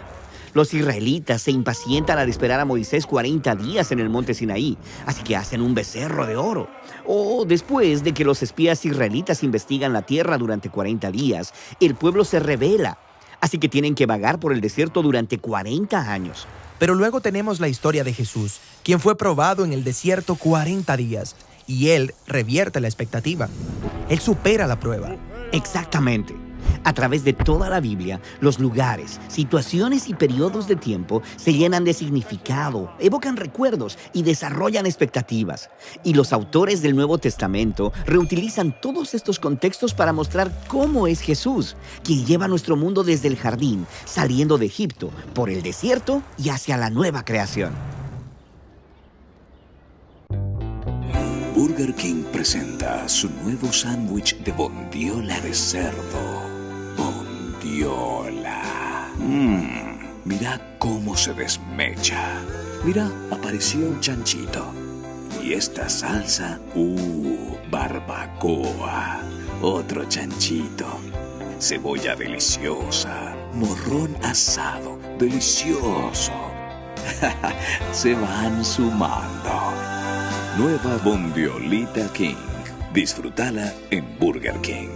Los israelitas se impacientan al esperar a Moisés 40 días en el monte Sinaí, así que hacen un becerro de oro. O después de que los espías israelitas investigan la tierra durante 40 días, el pueblo se rebela, así que tienen que vagar por el desierto durante 40 años. Pero luego tenemos la historia de Jesús, quien fue probado en el desierto 40 días, y Él revierte la expectativa. Él supera la prueba. Exactamente. A través de toda la Biblia, los lugares, situaciones y periodos de tiempo se llenan de significado, evocan recuerdos y desarrollan expectativas. Y los autores del Nuevo Testamento reutilizan todos estos contextos para mostrar cómo es Jesús, quien lleva nuestro mundo desde el jardín, saliendo de Egipto, por el desierto y hacia la nueva creación. Burger King presenta su nuevo sándwich de bondiola de cerdo. Bondiola. Mira cómo se desmecha. Mira, apareció un chanchito. Y esta salsa, barbacoa. Otro chanchito. Cebolla deliciosa. Morrón asado, delicioso. Se van sumando. Nueva Bondiolita King. Disfrútala en Burger King.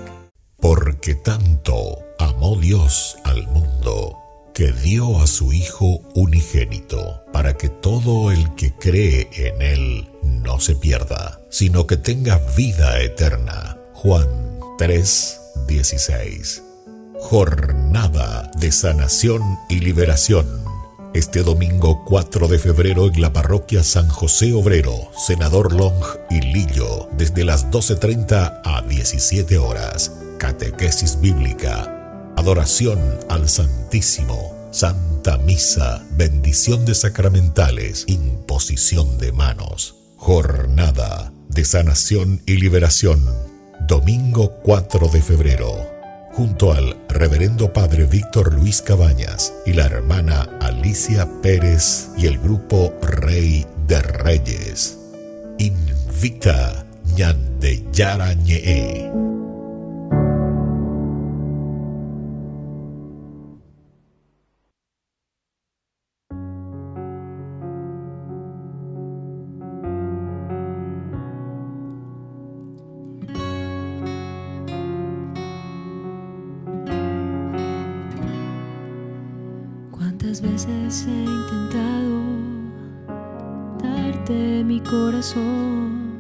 Porque tanto amó Dios al mundo, que dio a su Hijo unigénito, para que todo el que cree en Él no se pierda, sino que tenga vida eterna. Juan 3:16. Jornada de sanación y liberación. Este domingo 4 de febrero en la parroquia San José Obrero, Senador Long y Lillo, desde las 12:30 a 17 horas. Catequesis bíblica, adoración al Santísimo, Santa Misa, bendición de sacramentales, imposición de manos. Jornada de sanación y liberación, domingo 4 de febrero, junto al Reverendo Padre Víctor Luis Cabañas y la hermana Alicia Pérez y el grupo Rey de Reyes. Invita Ñande Yarañe. Cuántas veces he intentado darte mi corazón,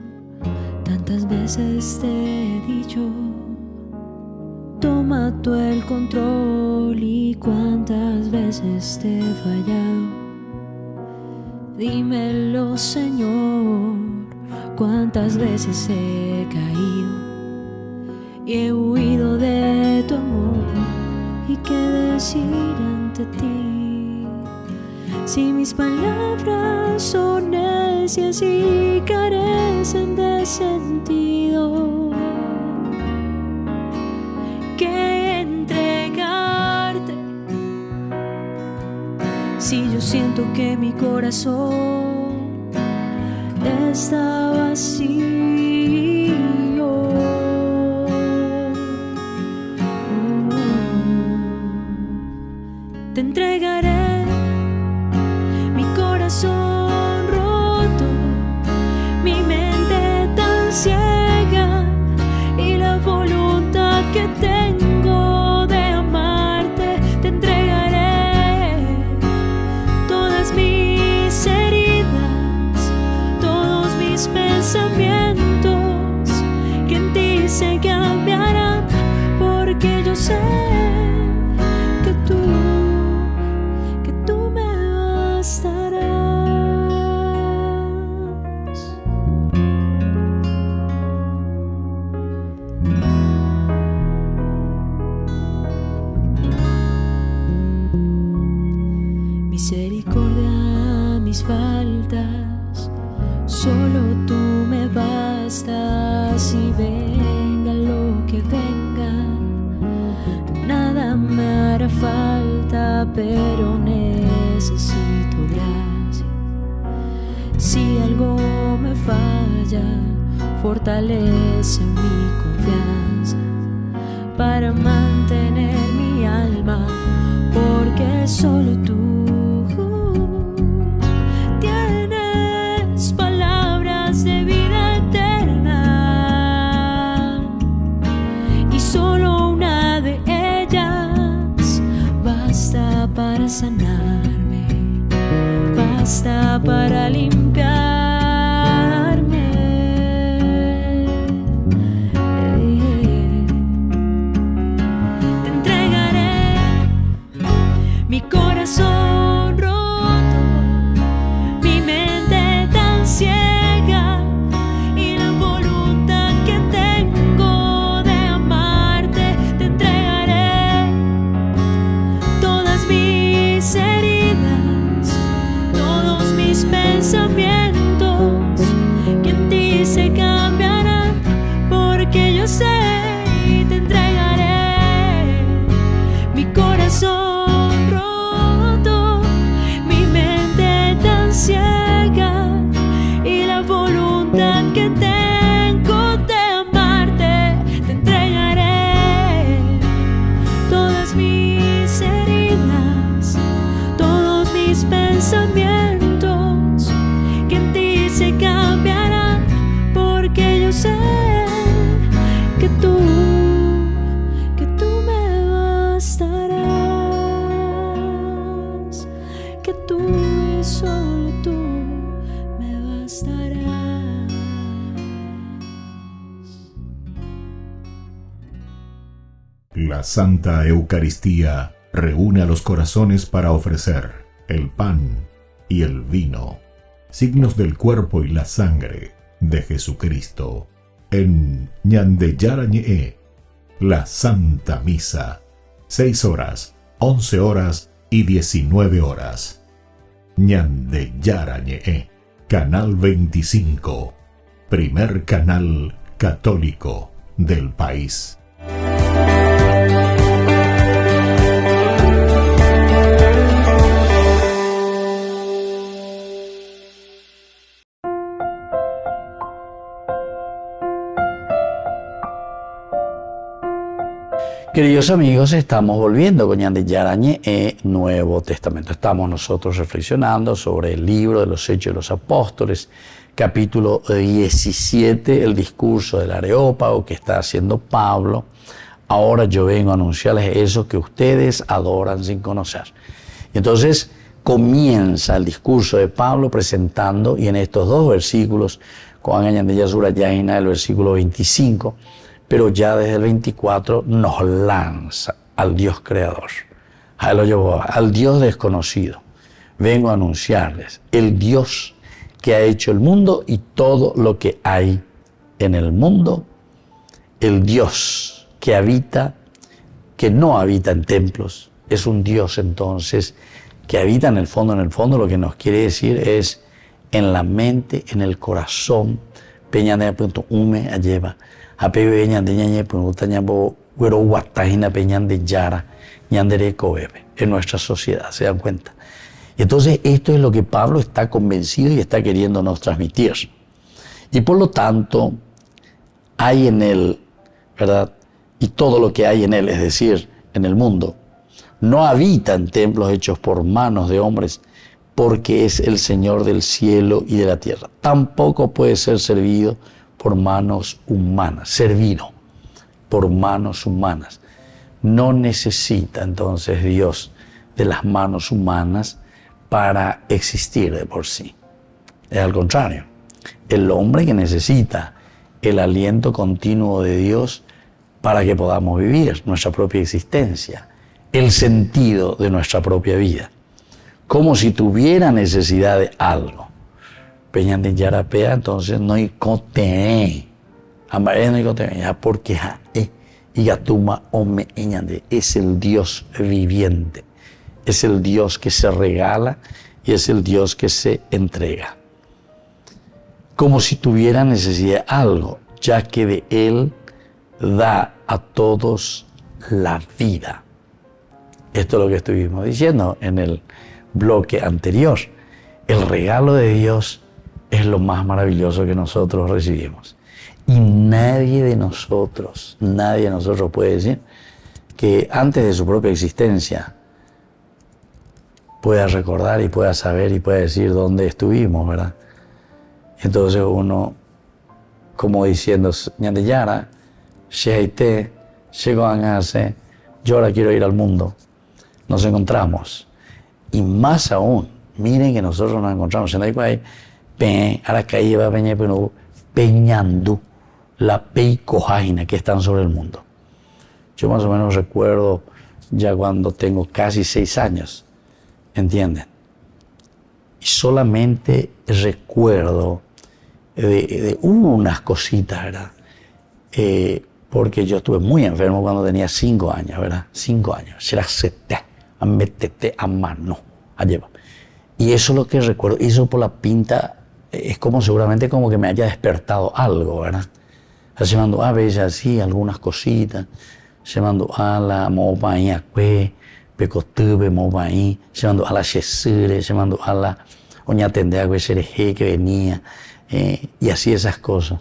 tantas veces te he dicho, toma tú el control, y cuántas veces te he fallado. Dímelo, Señor, cuántas veces he caído y he huido de tu amor. ¿Y qué decir ante ti? Si mis palabras son necias y carecen de sentido, ¿qué entregarte? Si yo siento que mi corazón está vacío, te entregaré mi corazón roto, mi mente tan ciega y la voluntad que tengo de amarte. Te entregaré todas mis heridas, todos mis pensamientos, que en ti se cambiarán, porque yo sé que tú me bastarás. Mis venga lo que venga, nada me hará falta, pero necesito gracia. Si algo me falla, fortalece mi confianza para mantener mi alma, porque solo tú tienes palabras de vida eterna, y solo una de ellas basta para sanarme, basta para limpiarme. Te entregaré mi corazón roto, mi mente tan ciega, y la voluntad que tengo de amarte. Te entregaré todas mis heridas, todos mis pensamientos, que en ti se cambiarán, porque yo sé. Y te entregaré mi corazón roto, mi mente tan ciega, y la voluntad que tengo de amarte. Te entregaré todas mis heridas, todos mis pensamientos, que en ti se cambiarán, porque yo sé que tú me bastarás, que tú y solo tú me bastarás. La Santa Eucaristía reúne a los corazones para ofrecer el pan y el vino, signos del cuerpo y la sangre de Jesucristo. En Ñande Yarañe, la Santa Misa, 6 horas, 11 horas y 19 horas. Ñande Yarañe, Canal 25, primer canal católico del país. Queridos amigos, estamos volviendo con Ñande Yarañe Nuevo Testamento. Estamos nosotros reflexionando sobre el libro de los Hechos de los Apóstoles, capítulo 17, el discurso del Areópago que está haciendo Pablo. Ahora yo vengo a anunciarles eso que ustedes adoran sin conocer. Y entonces comienza el discurso de Pablo presentando, y en estos dos versículos, con Ñande Yasura Yaina, el versículo 25, pero ya desde el 24 nos lanza al Dios creador, al Dios desconocido. Vengo a anunciarles el Dios que ha hecho el mundo y todo lo que hay en el mundo, el Dios que habita, que no habita en templos, es un Dios entonces que habita en el fondo, lo que nos quiere decir es en la mente, en el corazón. Peña punto ume lleva a peña de ñañe punta ñambo güero guatajina peña de yara ñandere coebe en nuestra sociedad, ¿se dan cuenta? Y entonces esto es lo que Pablo está convencido y está queriéndonos transmitir. Y por lo tanto hay en él, ¿verdad? Y todo lo que hay en él, es decir, en el mundo, no habita en templos hechos por manos de hombres, porque es el Señor del cielo y de la tierra. Tampoco puede ser servido por manos humanas, servido por manos humanas. No necesita entonces Dios de las manos humanas para existir de por sí. Es al contrario, el hombre que necesita el aliento continuo de Dios para que podamos vivir nuestra propia existencia, el sentido de nuestra propia vida, como si tuviera necesidad de algo. Peñan de Yarapea, entonces no hay cote, amaré no hay cote, ya porque y gatuma ome eñande es el Dios viviente, es el Dios que se regala y es el Dios que se entrega. Como si tuviera necesidad de algo. ya que de Él da a todos la vida. Esto es lo que estuvimos diciendo en el bloque anterior. El regalo de Dios es lo más maravilloso que nosotros recibimos. Y nadie de nosotros puede decir que antes de su propia existencia pueda recordar y pueda saber y pueda decir dónde estuvimos, ¿verdad? Entonces uno, como diciendo, Ñandeyara, Sheite, llegó a Angase, yo ahora quiero ir al mundo. Nos encontramos. Y más aún, miren que nosotros nos encontramos en Aycuay, Aracaíba, Peñandú, la Peicojaina que están sobre el mundo. Yo más o menos recuerdo ya cuando tengo casi 6 años, ¿entienden? Y solamente recuerdo de unas cositas, ¿verdad? Porque yo estuve muy enfermo cuando tenía 5 años, ¿verdad? 5 años. Y eso es lo que recuerdo. Eso por la pinta es como seguramente como que me haya despertado algo, ¿verdad? Se mandó a veces así, algunas cositas. Se mandó a la mopaí acue, pecotube mopaí. Se mandó a la chesure, se mandó a la oñatendea que venía. Y así esas cosas.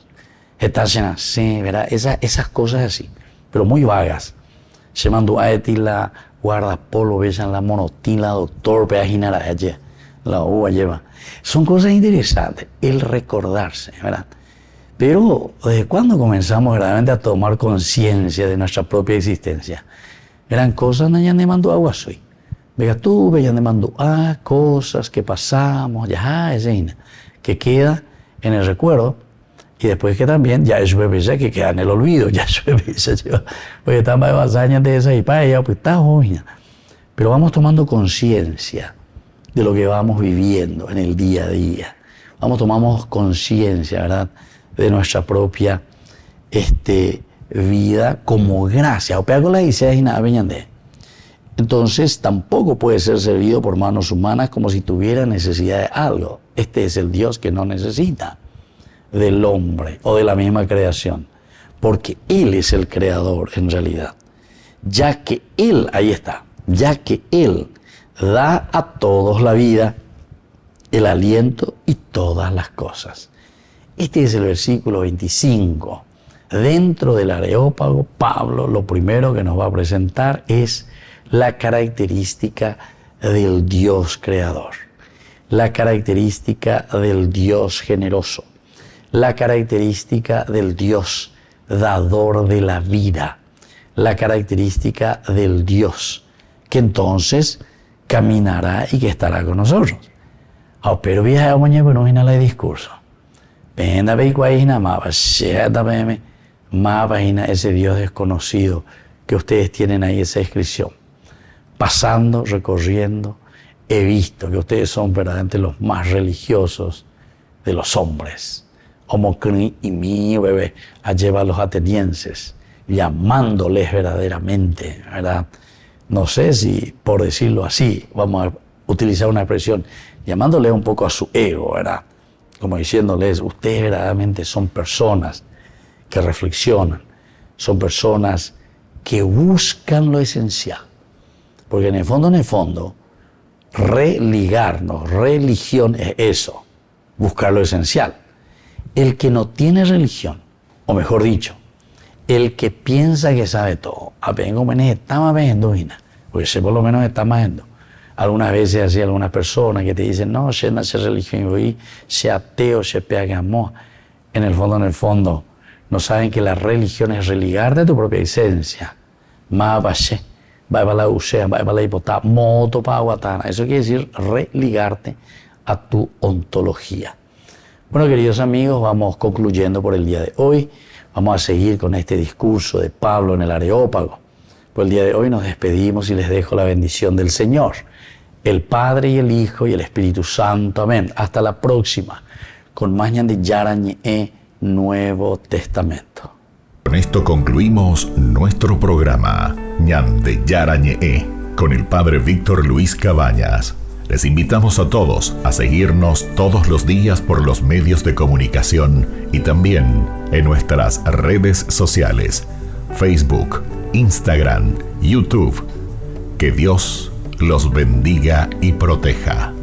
¿Verdad? Esas cosas así, pero muy vagas. Se mandó a eti la guardapolo, besan la monotila, doctor, peajina la uva lleva. Son cosas interesantes, el recordarse, ¿verdad? Pero ¿desde cuándo comenzamos verdaderamente a tomar conciencia de nuestra propia existencia? Eran cosas, ya me mandó agua soy. Vega tú, ya me mandó cosas que pasamos, ya esa que queda en el recuerdo. Y después que también, ya es bebé que queda en el olvido, ya es bebé, porque está más años de esa y para ella, pues está joven. Pero vamos tomando conciencia de lo que vamos viviendo en el día a día. Tomamos conciencia, ¿verdad?, de nuestra propia vida como gracia. O pega con la idea y nada, entonces tampoco puede ser servido por manos humanas como si tuviera necesidad de algo. Este es el Dios que no necesita del hombre o de la misma creación, porque Él es el creador en realidad, ya que Él, ahí está, ya que Él da a todos la vida, el aliento y todas las cosas. Este es el versículo 25. Dentro del Areópago, Pablo lo primero que nos va a presentar es la característica del Dios creador, la característica del Dios generoso, la característica del Dios dador de la vida, la característica del Dios que entonces caminará y que estará con nosotros. Pero viaja mañana no viene el discurso. Venga veikuaina mapa, ese Dios desconocido que ustedes tienen ahí, esa descripción. Pasando, recorriendo, he visto que ustedes son verdaderamente los más religiosos de los hombres. Homocri y mi bebé lleva a los atenienses, llamándoles verdaderamente, ¿verdad? No sé si por decirlo así, vamos a utilizar una expresión, llamándoles un poco a su ego, ¿verdad? Como diciéndoles, ustedes verdaderamente son personas que reflexionan, son personas que buscan lo esencial. Porque en el fondo, religarnos, religión es eso, buscar lo esencial. El que no tiene religión, o mejor dicho, el que piensa que sabe todo, porque ese por lo menos está viendo. Algunas veces así algunas personas que te dicen, no, se nace religión, se ateo, se pegamó. En el fondo, no saben que la religión es religarte a tu propia esencia. Eso quiere decir religarte a tu ontología. Bueno, queridos amigos, vamos concluyendo por el día de hoy. Vamos a seguir con este discurso de Pablo en el Areópago. Por el día de hoy nos despedimos y les dejo la bendición del Señor, el Padre y el Hijo y el Espíritu Santo. Amén. Hasta la próxima, con más Ñandeyarañe Nuevo Testamento. Con esto concluimos nuestro programa Ñandeyarañe con el Padre Víctor Luis Cabañas. Les invitamos a todos a seguirnos todos los días por los medios de comunicación y también en nuestras redes sociales, Facebook, Instagram, YouTube. Que Dios los bendiga y proteja.